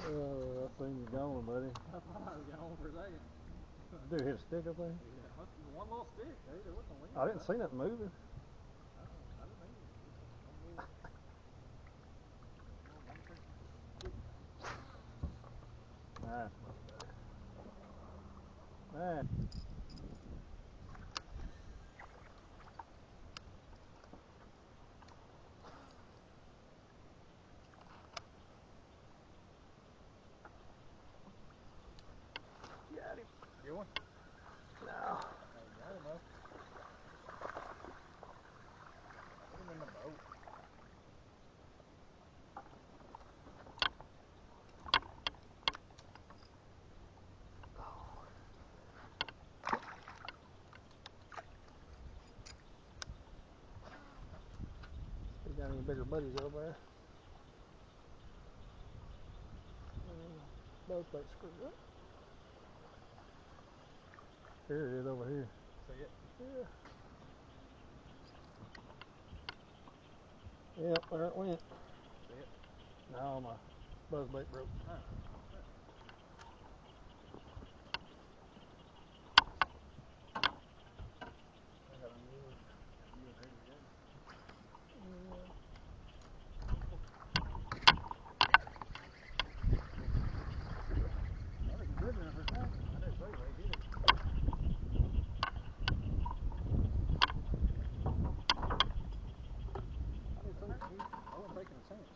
I seen you going, buddy. I thought I was gone for a second. Dude, hit a stick up there? Yeah, one little stick, dude. There wasn't a wind. I didn't see nothing moving. I didn't either. That's much better. Man. Got him. You one? No. Hey, got him though. Put him in the boat. You got any bigger buddies over there? Both bait screwed up. Here it is over here. See it? Yeah. Yep, there it went. See it? No, my buzz bait broke. Oh. I got unused. You and ready to go. Yeah. That was good enough for something. I didn't say they did it. I didn't say it. I wasn't taking a chance.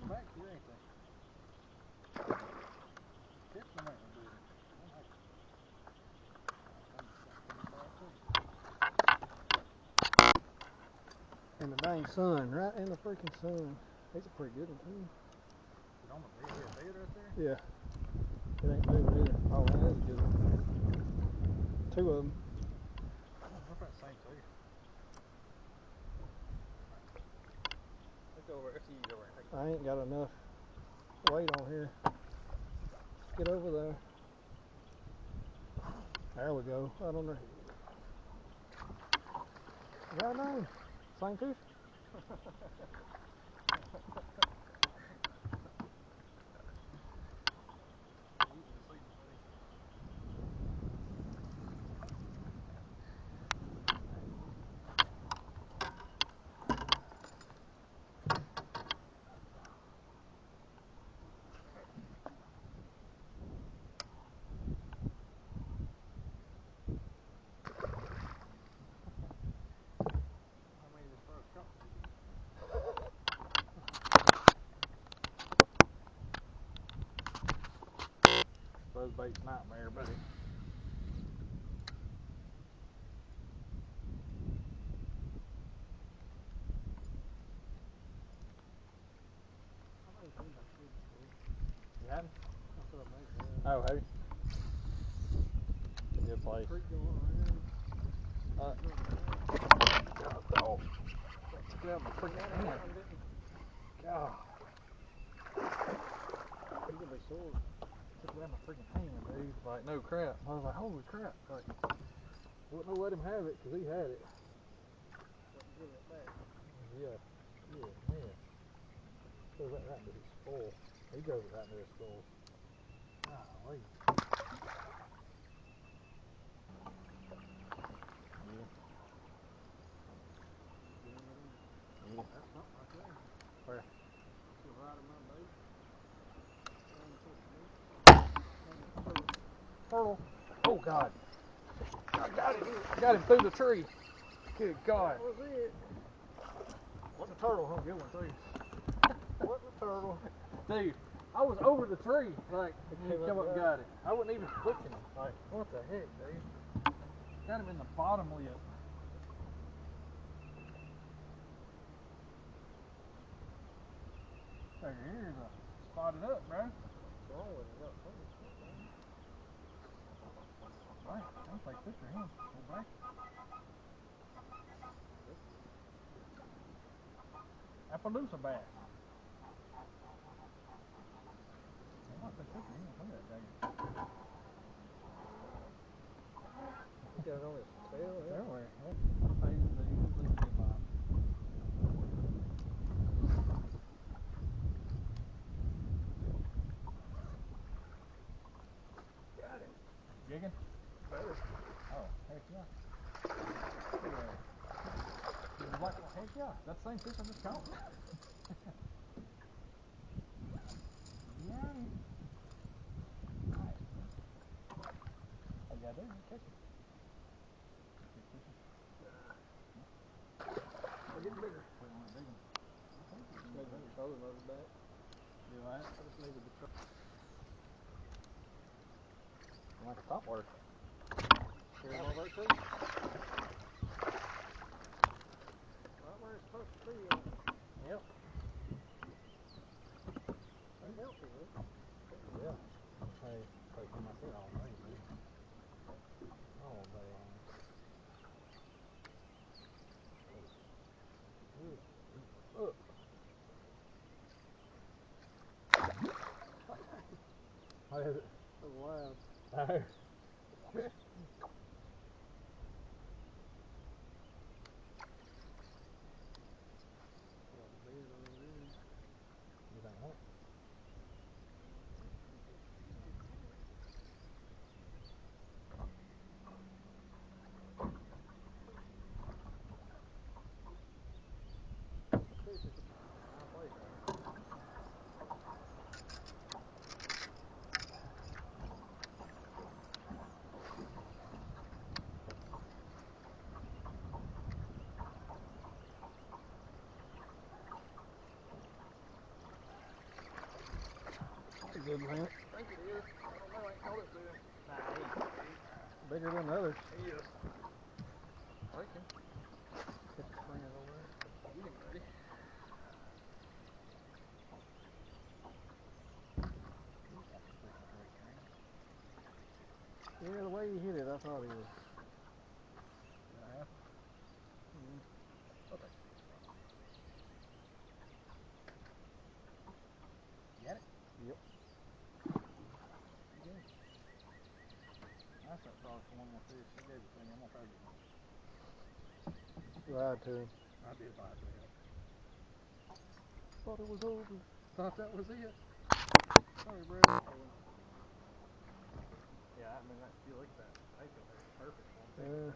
Back here, ain't they? Tips them ain't no good. I don't like it. In the dang sun, right in the freaking sun. He's a pretty good one too. Is it on the bed? Is it right there? Yeah. It ain't moving either. Oh, that is a good one. Two of them. I don't know if that's the same too. Let's go over. Let's see you go over and take it. I ain't got enough weight on here. Get over there. There we go. Right on there. Right on. Same fish. Buzzbait's nightmare, buddy. You had him? That's what I think. Yeah. Oh, have you? It's a good place. Oh. Grab my freaking hand. God. He's gonna be sore. Just grab my freaking hand, dude. Like, no crap. I was like, holy crap. Like, wouldn't have let him have it because he had it. Wasn't giving it back. Yeah. Yeah, man. Goes right into his skull. He goes right into his skull. Golly. Yeah. Yeah. That's something right there. Where? To the right of my boat. Turtle. Oh, God. I got him. I got him through the tree. Good God. That was it. What the turtle? Oh, good one, too. What the turtle? Dude, I was over the tree. Like, He you come up and got it. I wasn't even flicking him. Like, what the heck, dude? Got him in the bottom lip. Their ears are spotted up, bro. What's wrong with him? Got funny. Right, I'll take a picture of him. We'll back it. Appaloosa bass. I'll take a picture of him. Look at that guy. He got it on his tail. Everywhere. What a page they usually live by. Yeah, that's the same fish I just caught. Got him. Nice, man. All you gotta do is catch him. We're getting bigger. Wait on that big one. I think you can Maybe get the better. trolling motor's back. Do that. I just needed the troll. Like a top water. Here, more work too? Right where it's supposed to be. Yep. That helps you, Luke. Yeah. Hey, taking my feet all day, man. All day long. Look. How is it? That's loud. You think what? That's a good man. I think it is. I don't know. I ain't caught it big. Nah, he's Bigger than the others. He is. Like him. Hit the spring over there. Get him, buddy. That's a freaking great string. Yeah, the way you hit it, I thought he was. Did I have? Okay. Got it? Yep. Okay. I start sorry for one more fish. He gave it to me. I'm gonna throw it. Lied to him. I did lie to him. Thought it was over. Thought that was it. Sorry, bro. Yeah, I mean, you look at that bait there. It's perfect for him. Yeah.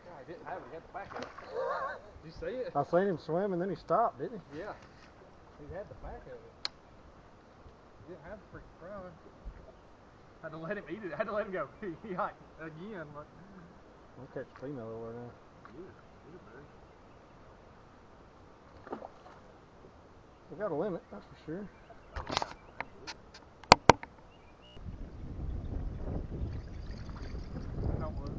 Yeah, he didn't have it. He had the back of it. Did you see it? I seen him swim and then he stopped, didn't he? Yeah. He had the back of it. He didn't have the freaking front. Had to let him eat it. Had to let him go. He hiked again. Like, I'll catch a female over there now. get it, buddy. We got a limit, that's for sure. I was.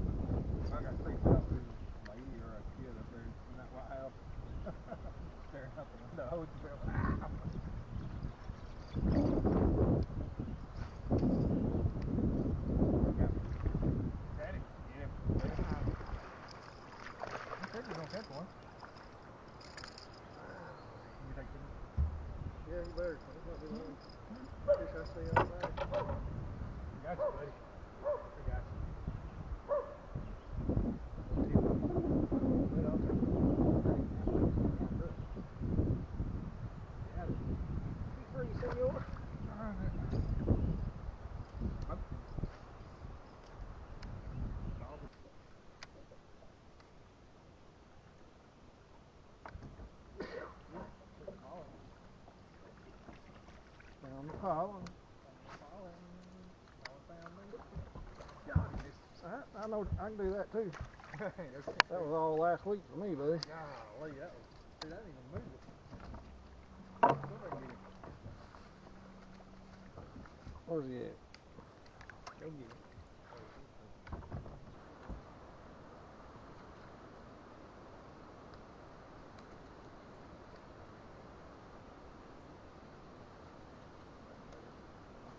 I got creeped out. There's a lady or a kid up there in that white house. Staring out the window. Ah! Daddy, get him. Let him out. You said you're gonna catch one. You think you Yeah, you better. This might be the one fish I see all day. got you, buddy. I got you. Got it. You free, senor? Down the pollen. I know, I can do that too. That was all last week for me, buddy. Golly, that was. Dude, I didn't even move it. Still didn't get him. Where's he at? Go get him.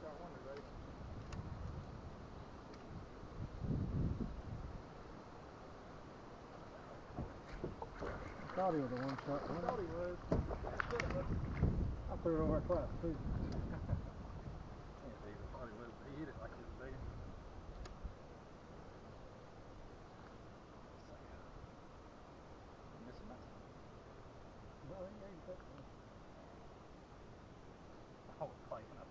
Got one today. I thought he was a one-shot. I thought he was. I threw it over there twice too. Can't believe I thought he was. He hit it like it was big. I'm missing that one. Well, he ain't that one. I was clanking up.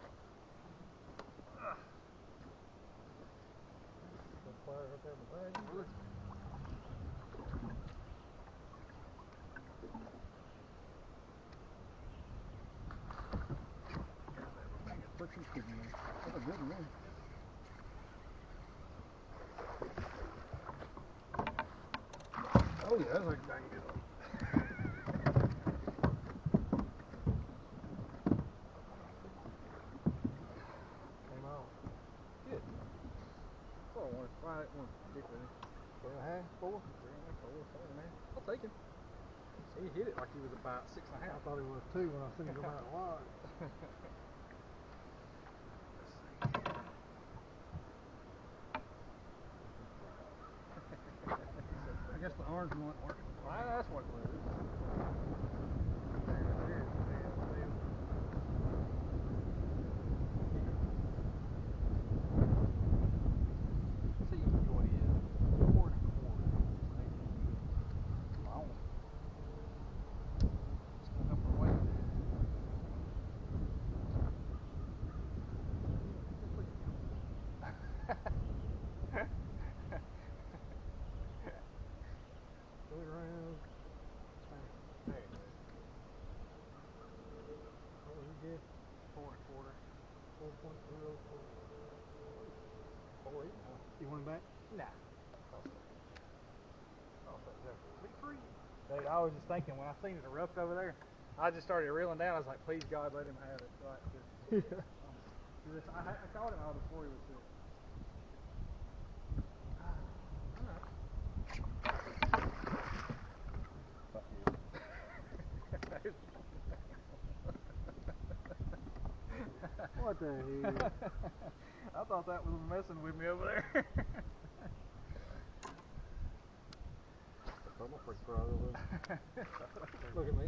right there beside you. Really? Put some chicken in there. That's a good one. Oh yeah, that's like dang good. Came out. Good. Oh, I want to try that one particularly. 3.5, 4. 3.5, 4, somewhere in there. I'll take him. He hit it like he was about 6.5. I thought it was 2 when I seen him come out wide. I guess the orange one wasn't working. Well, that's what it was. See what he is. 4 1/4. Wow. It's going up the way. Go around. There you go. What was he get? 4 1/4. 4.04. 4 even. You want him back? Nah. Be free. Dude, I was just thinking when I seen it erupt over there, I just started reeling down. I was like, please God, let him have it. Right. I caught him out before he was sick. What the hell? I thought that was messing with me over there. I'm a freak frog over there. Look at me.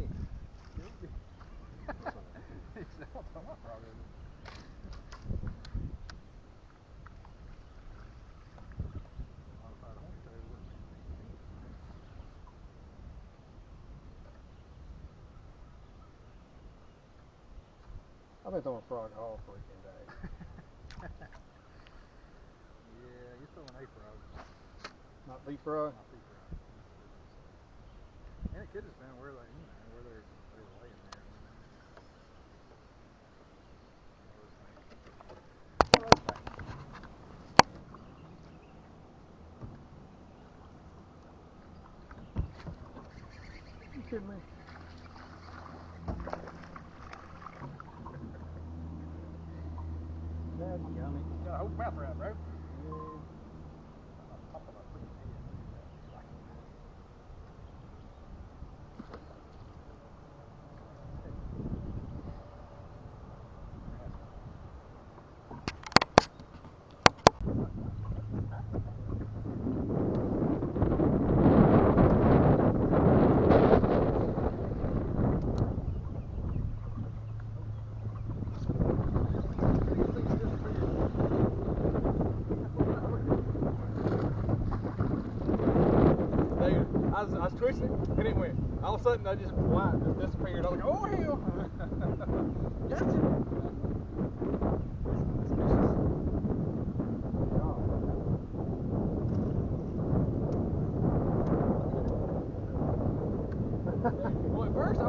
I've been throwing frog all freaking day. Yeah, you're throwing A frog. Not beef frog. Not B frog. And it could have been where they, where they were laying there. You kidding me? That's yummy. Got a whole mouth around, bro. Yeah. I was twisting and it went. All of a sudden, I just disappeared. I was like, oh hell! Gotcha.